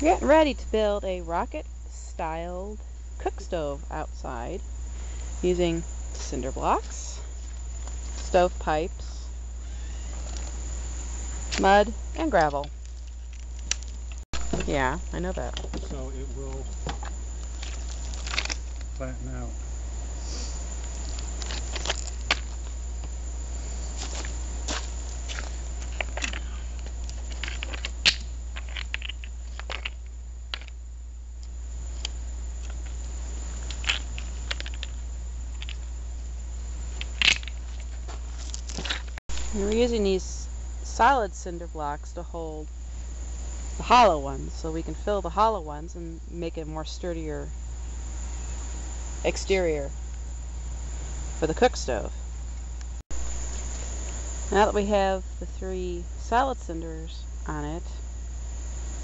We're getting ready to build a rocket-styled cook stove outside using cinder blocks, stove pipes, mud, and gravel. Yeah, I know that. So it will flatten out. And we're using these solid cinder blocks to hold the hollow ones, so we can fill the hollow ones and make a more sturdier exterior for the cook stove. Now that we have the 3 solid cinders on it,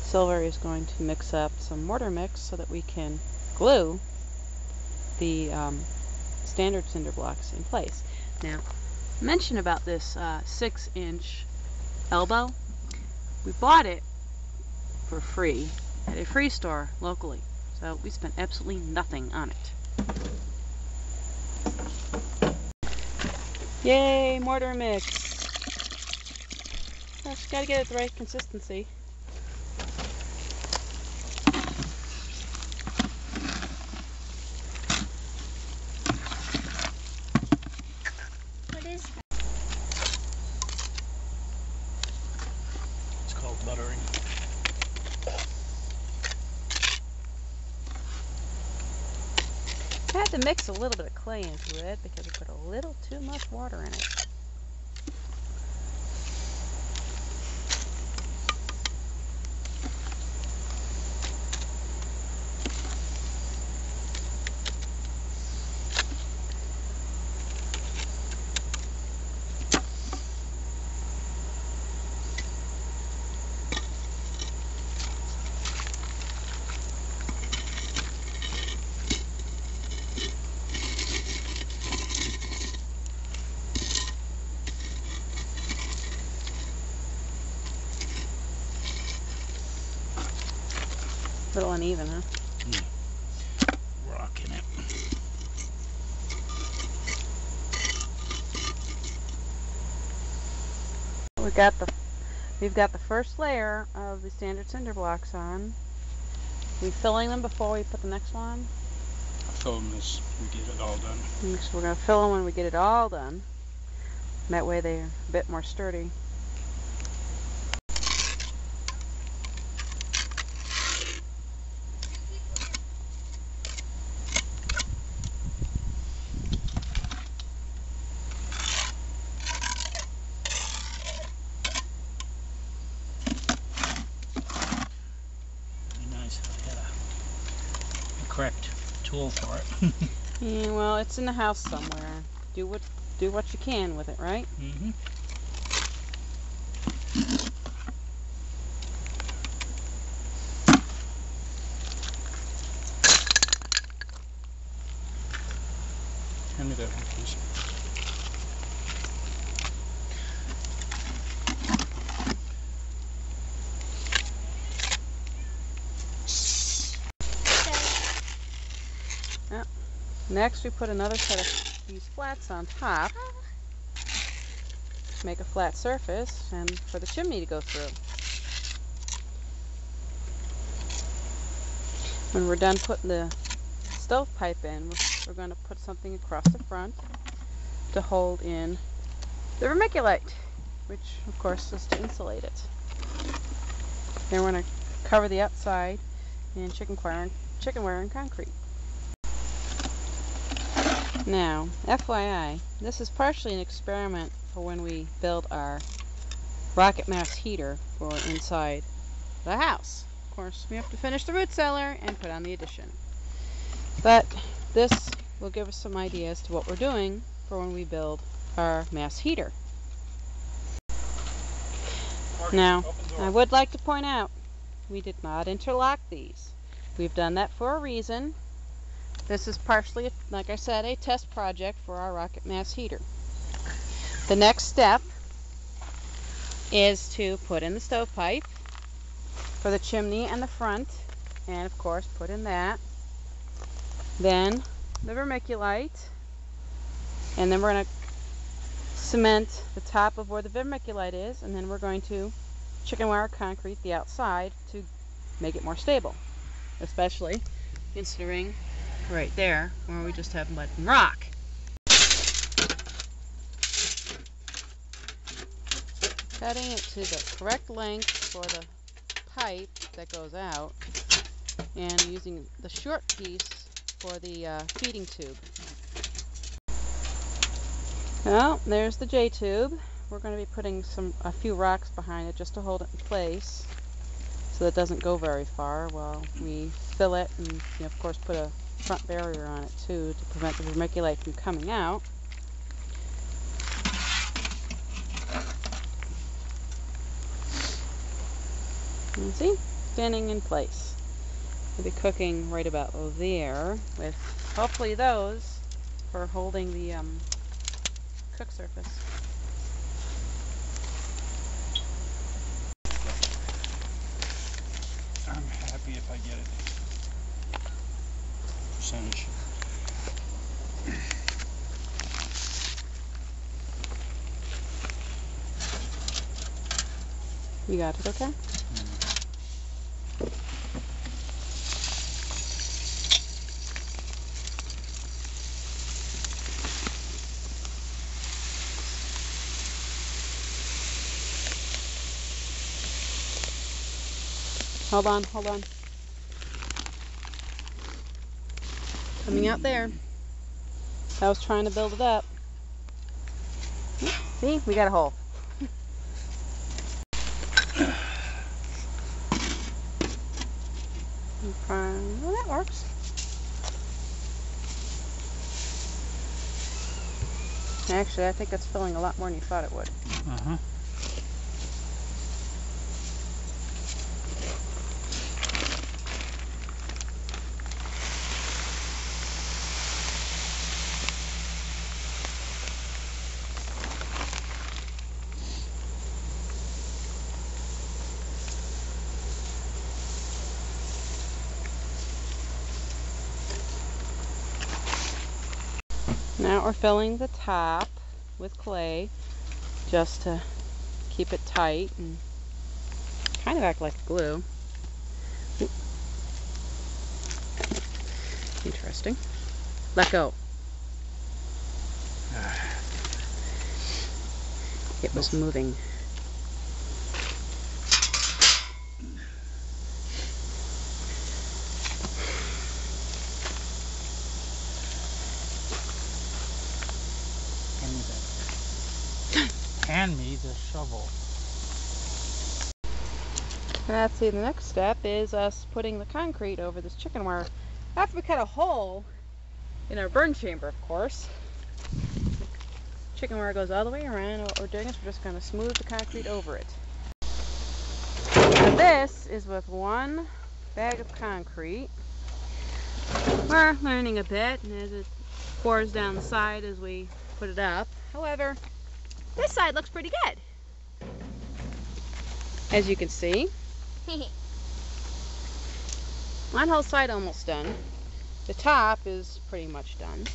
Silver is going to mix up some mortar mix so that we can glue the standard cinder blocks in place. Now, mention about this 6-inch elbow. We bought it for free at a free store locally, so we spent absolutely nothing on it. Yay, mortar mix! Just gotta get it the right consistency. What is that? It's called buttering. I had to mix a little bit of clay into it because we put a little too much water in it. A little uneven, huh? Rocking it. We've got the first layer of the standard cinder blocks on. We filling them before we put the next one? Fill them as we get it all done. So we're going to fill them when we get it all done. And that way they're a bit more sturdy. Nice. I had a correct tool for it. Yeah, well, it's in the house somewhere. Do what you can with it, right? Mm-hmm. Hand me that one, please. Next, we put another set of these flats on top to make a flat surface and for the chimney to go through. When we're done putting the stovepipe in, we're going to put something across the front to hold in the vermiculite, which of course is to insulate it. Then we're going to cover the outside in chicken wire and concrete. Now, FYI, this is partially an experiment for when we build our rocket mass heater for inside the house. Of course, we have to finish the root cellar and put on the addition. But this will give us some ideas to what we're doing for when we build our mass heater. Now, I would like to point out, we did not interlock these. We've done that for a reason. This is partially, like I said, a test project for our rocket mass heater. The next step is to put in the stovepipe, for the chimney and the front, and of course put in that. Then the vermiculite, and then we're going to cement the top of where the vermiculite is, and then we're going to chicken wire concrete the outside to make it more stable, especially considering right there where we just have mud and rock. Cutting it to the correct length for the pipe that goes out, and using the short piece for the feeding tube. Well, there's the J-tube. We're going to be putting a few rocks behind it just to hold it in place so that it doesn't go very far while we fill it, and of course put a front barrier on it too to prevent the vermiculite from coming out. You see, standing in place. We'll be cooking right about there with hopefully those for holding the cook surface. I'm happy if I get it. Percentage. You got it, okay? Hold on, hold on. Coming out there. I was trying to build it up. See, we got a hole. Well, that works. Actually, I think it's filling a lot more than you thought it would. Uh-huh. Now we're filling the top with clay just to keep it tight and kind of act like glue. Interesting. Let go. It was moving. Hand me the shovel. And let's see, the next step is us putting the concrete over this chicken wire. After we cut a hole in our burn chamber, of course, chicken wire goes all the way around. What we're doing is we're just going to smooth the concrete over it. Now this is with one bag of concrete. We're learning a bit, and as it pours down the side as we put it up. However, this side looks pretty good, as you can see. One whole side almost done. The top is pretty much done.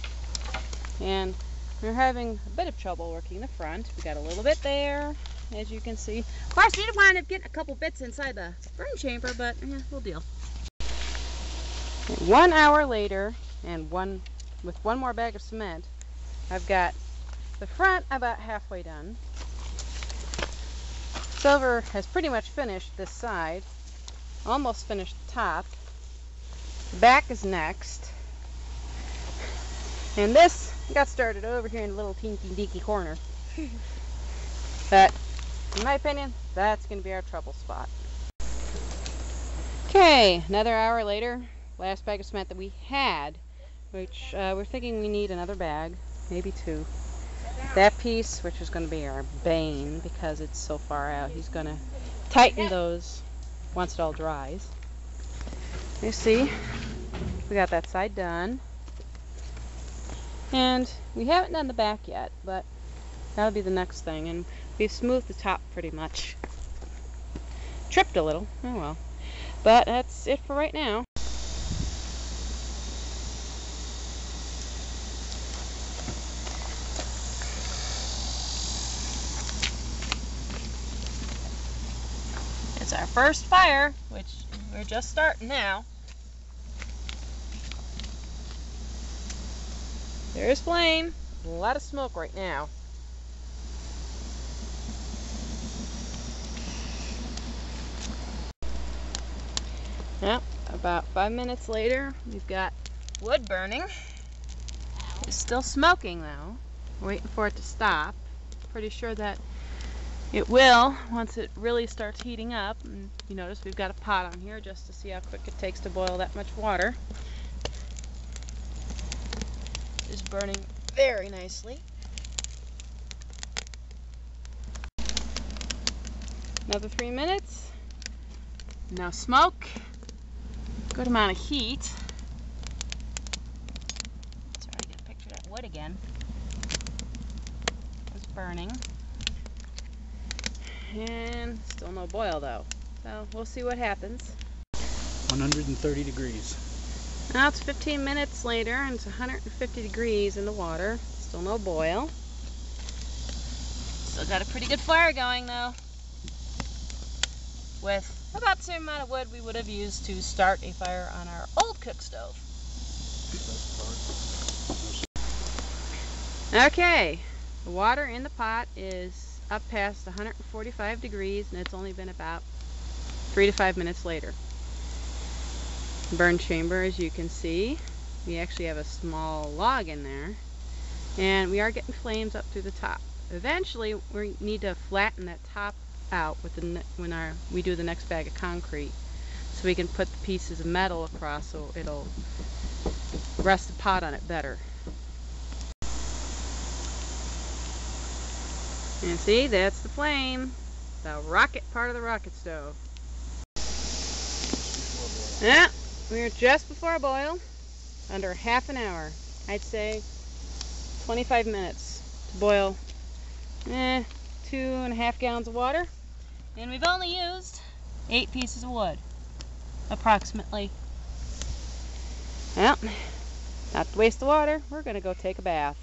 And we're having a bit of trouble working the front. We got a little bit there, as you can see. Of course, we did wind up getting a couple bits inside the burn chamber, but yeah, we'll deal. And 1 hour later, and with one more bag of cement, I've got the front about halfway done. Silver has pretty much finished this side, almost finished the top. The back is next. And this got started over here in a little teeny deaky corner. But in my opinion, that's going to be our trouble spot. Okay, another hour later, last bag of cement that we had, which we're thinking we need another bag, maybe two. That piece, which is going to be our bane because it's so far out, he's going to tighten those once it all dries. You see, we got that side done. And we haven't done the back yet, but that'll be the next thing. And we've smoothed the top pretty much. Tripped a little, oh well. But that's it for right now. It's our first fire, which we're just starting now. There's flame. A lot of smoke right now. Yep, about 5 minutes later, we've got wood burning. It's still smoking though. We're waiting for it to stop. Pretty sure that it will once it really starts heating up. And you notice we've got a pot on here just to see how quick it takes to boil that much water. It's burning very nicely. Another 3 minutes. No smoke. Good amount of heat. Let's try to get a picture of that wood again. It's burning. And still no boil though. So we'll see what happens. 130 degrees. Now it's 15 minutes later and it's 150 degrees in the water. Still no boil. Still got a pretty good fire going though. With about the same amount of wood we would have used to start a fire on our old cook stove. Okay, the water in the pot is up past 145 degrees and it's only been about 3 to 5 minutes later. Burn chamber, as you can see, we actually have a small log in there and we are getting flames up through the top. Eventually we need to flatten that top out with when we do the next bag of concrete, so we can put the pieces of metal across so it'll rest the pot on it better. And see, that's the flame, the rocket part of the rocket stove. Yeah, we're just before a boil, under half an hour. I'd say 25 minutes to boil 2.5 gallons of water. And we've only used 8 pieces of wood, approximately. Well, not to waste the water, we're going to go take a bath.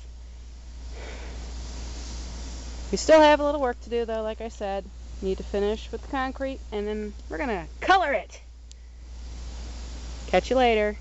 We still have a little work to do though, like I said. Need to finish with the concrete and then we're going to color it. Catch you later.